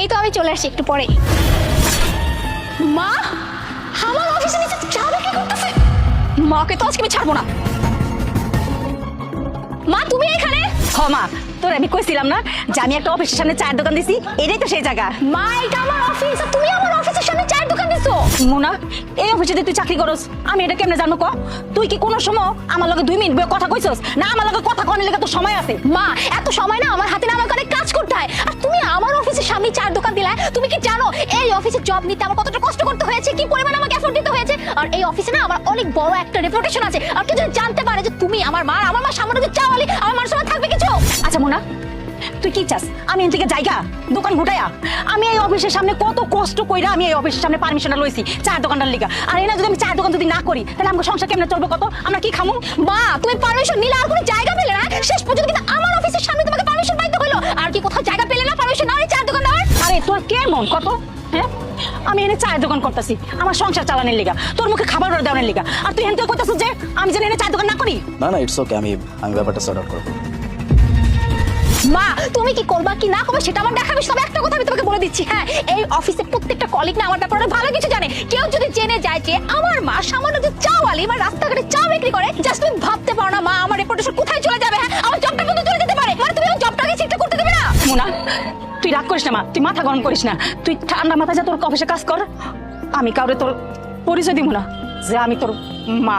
এই তো আমি চলে আসছি একটু পরে। মা, আমার অফিসে নিচে চাবি কি করতেছে? মাকে তো আজকে আমি ছাড়বো না। মা তুমি এখানে? হ মা, তোর আমি কইছিলাম না যে আমি একটা অফিসের সামনে চায়ের দোকান দিছি, এটাই তো সেই জায়গা। মা এটা আমার অফিস, আর তুমি আমার অফিসের সামনে চায়ের দোকান দিছো? মুনা, এই অফিসে তুই চাকরি করস, আমি এটা কেমনে জানবো ক? তুই কি কোনো সময় আমার লগে 2 মিনিট বসে কথা কইছস? না আমার লগে কথা কনের লেগে তো সময় আছে। মা এত সময় না আমার হাতে, না আমার অনেক কাজ করতে হয়, আর তুমি আমার অফিসের সামনে চায়ের দোকান দিলা। তুমি কি জানো এই অফিসে জব নিতে আমার কতটা কষ্ট করতে হয়েছে, কি পরিমাণ আমাকে এফোর্ট দিতে হয়েছে? আর এই অফিসে না আমার অনেক বড় একটা রেপুটেশন আছে, আর কেউ যদি জানতে পারে যে তুমি আমার মা সামনে যে চাওয়ালি, আমার মান সম্মান থাকবে কিছু? আচ্ছা মুনা, তুই কি চাস আমি এর থেকে জায়গা দোকান ঘুটাইয়া? আমি এই অফিসের সামনে কত কষ্ট কইরা আমি এই অফিসের সামনে পারমিশনটা লইছি চায়ের দোকানটার লিগা। আর এই না যদি আমি চায়ের দোকান যদি না করি তাহলে আমাকে সংসার কেমনে চলবে কত? আমরা কি খামু? মা তুমি পারমিশন নিলে আর কোনো জায়গা পেলে না, শেষ পর্যন্ত কিন্তু আমার অফিসের সামনে তোমাকে পারমিশন পাইতে হলো। আর কি কোথাও জায়গা পেলে না পারমিশন নাও চায়ের দোকান দেওয়ার? আরে তোর কেমন কত? হ্যাঁ, আমি এনে চায়ের দোকান করতেছি আমার সংসার চালানোর লিগা, তোর মুখে খাবার অর্ডার দেওয়ার লিগা, আর তুই হেনতে কইতাছিস যে আমি যেন এনে চায়ের দোকান না করি? না না, ইটস ওকে, আমি ব্যাপারটা সর্ট আউট করবো। মা তুমি কি করবা কি না করবা সেটা আমার দেখাবে, তবে একটা কথা আমি তোমাকে বলে দিচ্ছি, হ্যাঁ এই অফিসের প্রত্যেকটা কলিগ না আমার ব্যাপারে ভালো কিছু জানে। কেউ যদি জেনে যায় যে আমার মা সামান্য যে চাওয়ালি বা রাস্তাঘাটে চা বিক্রি করে, জাস্ট তুমি ভাবতে পারো না মা আমার রেপুটেশন কোথায় চলে যাবে। হ্যাঁ আমার জবটা কিন্তু চলে যেতে পারে, মানে তুমি আমার জবটাকে ঠিকঠাক করতে দেবে না। মুনা, তুই রাগ করিস না মা, তুই মাথা গরম করিস না, তুই ঠান্ডা মাথায় যা তোর অফিসে কাজ কর। আমি কাউরে তোর পরিচয় দিব না যে আমি তোর মা।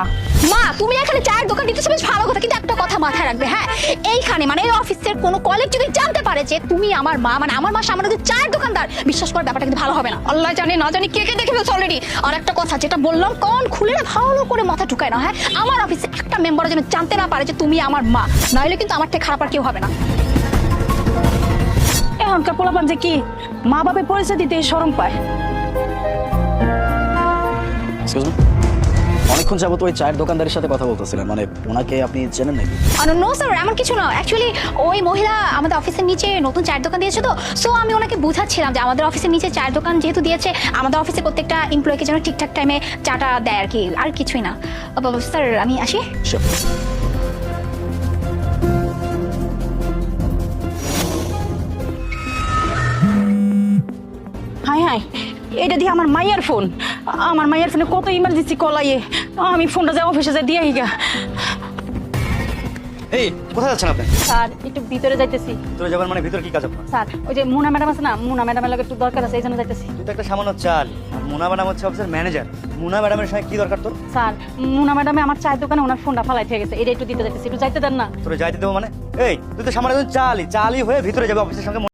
মা তুমি এখানে চায়ের দোকান দিতেছো বেশ ভালো কথা, কিন্তু একটা কথা মাথায় রাখবে, হ্যাঁ এইখানে মানে এই অফিসের কোনো কলিগ যদি জানতে পারে যে তুমি আমার মা, মানে আমার মা সামনে যে চায়ের দোকানদার, বিশ্বাস করার ব্যাপারটা কিন্তু ভালো হবে না। আল্লাহ জানে না জানি কে কে দেখে ফেলছে অলরেডি। আর একটা কথা যেটা বললাম, কান খুলে না ভালো করে মাথা ঢুকায় না, হ্যাঁ আমার অফিসে একটা মেম্বার যেন জানতে না পারে যে তুমি আমার মা, নাইলে কিন্তু আমার থেকে খারাপ আর কেউ হবে না। এখনকার পোলাপান যে কি মা বাপের পরিচয় দিতে শরম পায়। এক্সকিউজ মি, অনেকক্ষণ যাবত ওই চায়ের দোকানদারের সাথে কথা বলতেছিলেন, মানে ওনাকে আপনি চেনেন নাকি? নো স্যার, এমন কিছু না। অ্যাকচুয়ালি ওই মহিলা আমাদের অফিসের নিচে নতুন চায়ের দোকান দিয়েছে, তো সো আমি ওনাকে বুঝাচ্ছিলাম যে আমাদের অফিসের নিচে চায়ের দোকান যেহেতু দিয়েছে, আমাদের অফিসে প্রত্যেকটা এমপ্লয়িকে যেন ঠিকঠাক টাইমে চাটা দেয় আর কি, আর কিছুই না। স্যার আমি আসি। Sure. হাই হাই, এটা দিয়ে আমার মায়ের ফোন, আমার মায়ের ফোনে কত ইমার্জেন্সি কল আইয়ে, আমি ফোনটা যাই অফিসে যাই দিয়ে গা। এই কোথায় যাচ্ছেন আপনি? স্যার একটু ভিতরে যাইতেছি। ভিতরে যাবেন মানে ভিতরে কি কাজ আপনার? স্যার ওই যে মুনা ম্যাডাম আছে না, মুনা ম্যাডামের লগে একটু দরকার আছে, এই জন্য যাইতেছি। তুই তো একটা সামান্য চাল, আর মুনা ম্যাডাম হচ্ছে অফিসের ম্যানেজার। মুনা ম্যাডামের সঙ্গে কি দরকার তোর? স্যার মুনা ম্যাডামে আমার চায়ের দোকানে ওনার ফোনটা ফালাই থেকে গেছে, এটা একটু দিতে যাইতেছি, একটু যাইতে দেন না? তোরে যাইতে দেবো মানে? এই তুই তো সামান্য একজন চালই হয়ে ভিতরে যাবে অফিসের সঙ্গে